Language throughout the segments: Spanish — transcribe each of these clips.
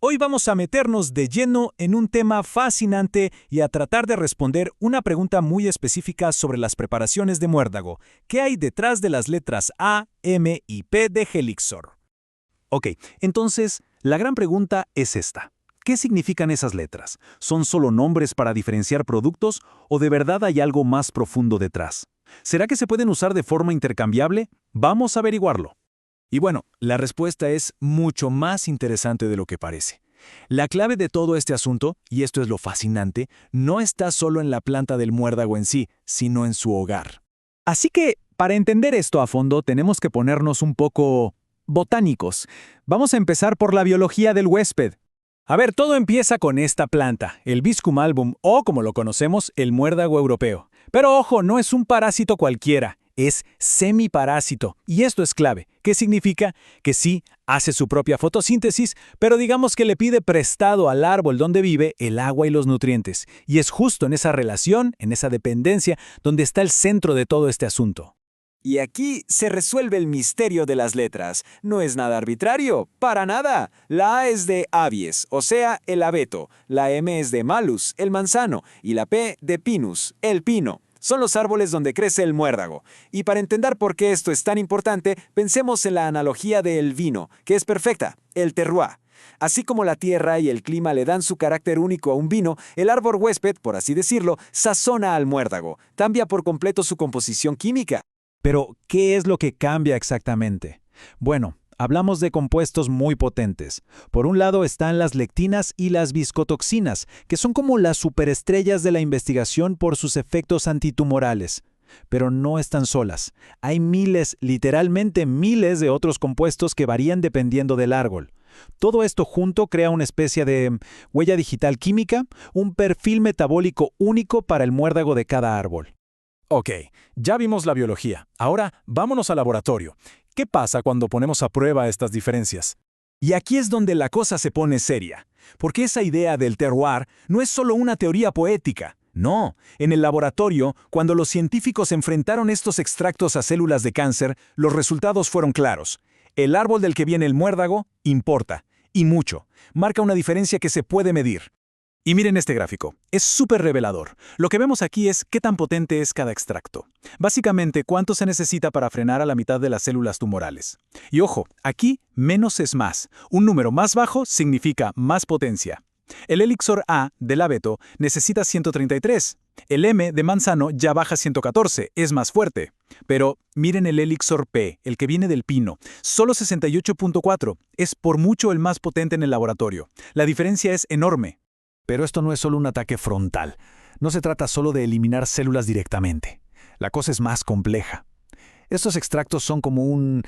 Hoy vamos a meternos de lleno en un tema fascinante y a tratar de responder una pregunta muy específica sobre las preparaciones de muérdago. ¿Qué hay detrás de las letras A, M y P de Helixor? Ok, entonces, la gran pregunta es esta. ¿Qué significan esas letras? ¿Son solo nombres para diferenciar productos o de verdad hay algo más profundo detrás? ¿Será que se pueden usar de forma intercambiable? Vamos a averiguarlo. Y bueno, la respuesta es mucho más interesante de lo que parece. La clave de todo este asunto, y esto es lo fascinante, no está solo en la planta del muérdago en sí, sino en su hogar. Así que, para entender esto a fondo, tenemos que ponernos un poco botánicos. Vamos a empezar por la biología del huésped. A ver, todo empieza con esta planta, el Viscum album, o como lo conocemos, el muérdago europeo. Pero ojo, no es un parásito cualquiera. Es semiparásito, y esto es clave. ¿Qué significa? Que sí, hace su propia fotosíntesis, pero digamos que le pide prestado al árbol donde vive el agua y los nutrientes. Y es justo en esa relación, en esa dependencia, donde está el centro de todo este asunto. Y aquí se resuelve el misterio de las letras. No es nada arbitrario, para nada. La A es de abies, o sea, el abeto. La M es de malus, el manzano. Y la P de pinus, el pino. Son los árboles donde crece el muérdago. Y para entender por qué esto es tan importante, pensemos en la analogía del vino, que es perfecta, el terroir. Así como la tierra y el clima le dan su carácter único a un vino, el árbol huésped, por así decirlo, sazona al muérdago, cambia por completo su composición química. Pero, ¿qué es lo que cambia exactamente? Bueno, hablamos de compuestos muy potentes. Por un lado están las lectinas y las viscotoxinas, que son como las superestrellas de la investigación por sus efectos antitumorales. Pero no están solas. Hay miles, literalmente miles de otros compuestos que varían dependiendo del árbol. Todo esto junto crea una especie de huella digital química, un perfil metabólico único para el muérdago de cada árbol. Ok, ya vimos la biología. Ahora vámonos al laboratorio. ¿Qué pasa cuando ponemos a prueba estas diferencias? Y aquí es donde la cosa se pone seria, porque esa idea del terroir no es solo una teoría poética. No, en el laboratorio, cuando los científicos enfrentaron estos extractos a células de cáncer, los resultados fueron claros. El árbol del que viene el muérdago importa, y mucho. Marca una diferencia que se puede medir. Y miren este gráfico, es súper revelador. Lo que vemos aquí es qué tan potente es cada extracto. Básicamente, cuánto se necesita para frenar a la mitad de las células tumorales. Y ojo, aquí menos es más. Un número más bajo significa más potencia. El Helixor A del abeto necesita 133. El M de manzano ya baja 114, es más fuerte. Pero miren el Helixor P, el que viene del pino, solo 68.4. Es por mucho el más potente en el laboratorio. La diferencia es enorme. Pero esto no es solo un ataque frontal. No se trata solo de eliminar células directamente. La cosa es más compleja. Estos extractos son como un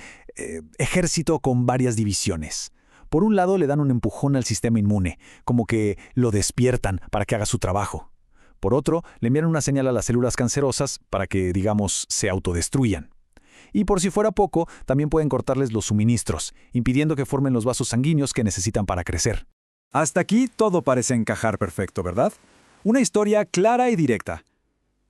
ejército con varias divisiones. Por un lado le dan un empujón al sistema inmune, como que lo despiertan para que haga su trabajo. Por otro, le envían una señal a las células cancerosas para que, digamos, se autodestruyan. Y por si fuera poco, también pueden cortarles los suministros, impidiendo que formen los vasos sanguíneos que necesitan para crecer. Hasta aquí todo parece encajar perfecto, ¿verdad? Una historia clara y directa.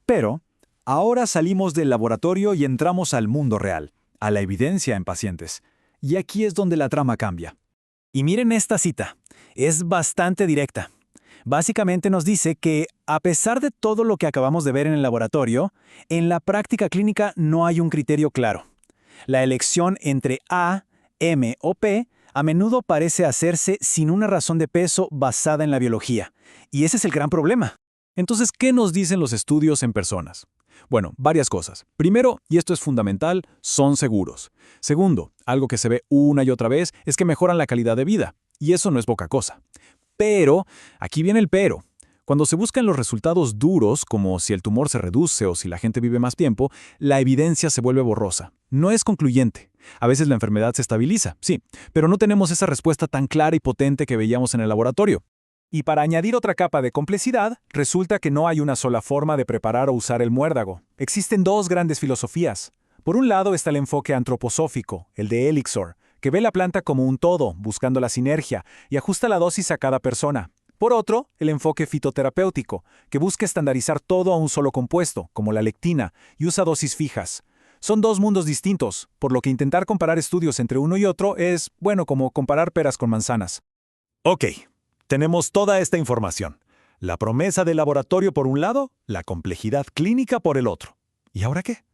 Pero, ahora salimos del laboratorio y entramos al mundo real, a la evidencia en pacientes. Y aquí es donde la trama cambia. Y miren esta cita, es bastante directa. Básicamente nos dice que, a pesar de todo lo que acabamos de ver en el laboratorio, en la práctica clínica no hay un criterio claro. La elección entre A, M o P a menudo parece hacerse sin una razón de peso basada en la biología. Y ese es el gran problema. Entonces, ¿qué nos dicen los estudios en personas? Bueno, varias cosas. Primero, y esto es fundamental, son seguros. Segundo, algo que se ve una y otra vez es que mejoran la calidad de vida. Y eso no es poca cosa. Pero, aquí viene el pero. Cuando se buscan los resultados duros, como si el tumor se reduce o si la gente vive más tiempo, la evidencia se vuelve borrosa. No es concluyente. A veces la enfermedad se estabiliza, sí, pero no tenemos esa respuesta tan clara y potente que veíamos en el laboratorio. Y para añadir otra capa de complejidad, resulta que no hay una sola forma de preparar o usar el muérdago. Existen dos grandes filosofías. Por un lado está el enfoque antroposófico, el de Helixor, que ve la planta como un todo, buscando la sinergia, y ajusta la dosis a cada persona. Por otro, el enfoque fitoterapéutico, que busca estandarizar todo a un solo compuesto, como la lectina, y usa dosis fijas. Son dos mundos distintos, por lo que intentar comparar estudios entre uno y otro es, bueno, como comparar peras con manzanas. Ok, tenemos toda esta información. La promesa del laboratorio por un lado, la complejidad clínica por el otro. ¿Y ahora qué?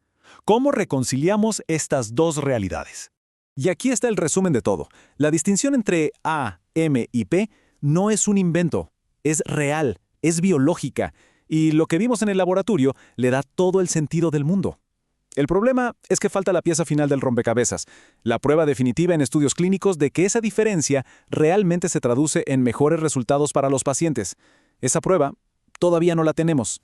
¿Cómo reconciliamos estas dos realidades? Y aquí está el resumen de todo. La distinción entre A, M y P no es un invento, es real, es biológica, y lo que vimos en el laboratorio le da todo el sentido del mundo. El problema es que falta la pieza final del rompecabezas, la prueba definitiva en estudios clínicos de que esa diferencia realmente se traduce en mejores resultados para los pacientes. Esa prueba todavía no la tenemos.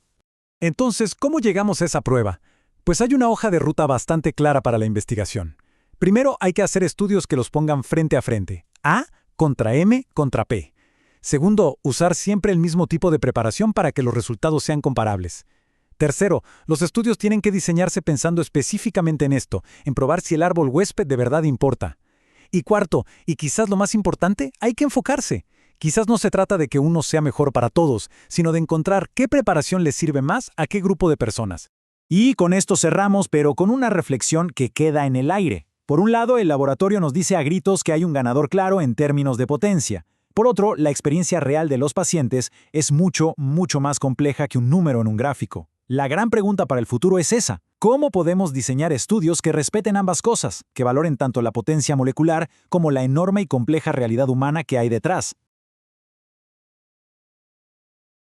Entonces, ¿cómo llegamos a esa prueba? Pues hay una hoja de ruta bastante clara para la investigación. Primero hay que hacer estudios que los pongan frente a frente. A contra M contra P. Segundo, usar siempre el mismo tipo de preparación para que los resultados sean comparables. Tercero, los estudios tienen que diseñarse pensando específicamente en esto, en probar si el árbol huésped de verdad importa. Y cuarto, y quizás lo más importante, hay que enfocarse. Quizás no se trata de que uno sea mejor para todos, sino de encontrar qué preparación les sirve más a qué grupo de personas. Y con esto cerramos, pero con una reflexión que queda en el aire. Por un lado, el laboratorio nos dice a gritos que hay un ganador claro en términos de potencia. Por otro, la experiencia real de los pacientes es mucho, mucho más compleja que un número en un gráfico. La gran pregunta para el futuro es esa: ¿cómo podemos diseñar estudios que respeten ambas cosas, que valoren tanto la potencia molecular como la enorme y compleja realidad humana que hay detrás?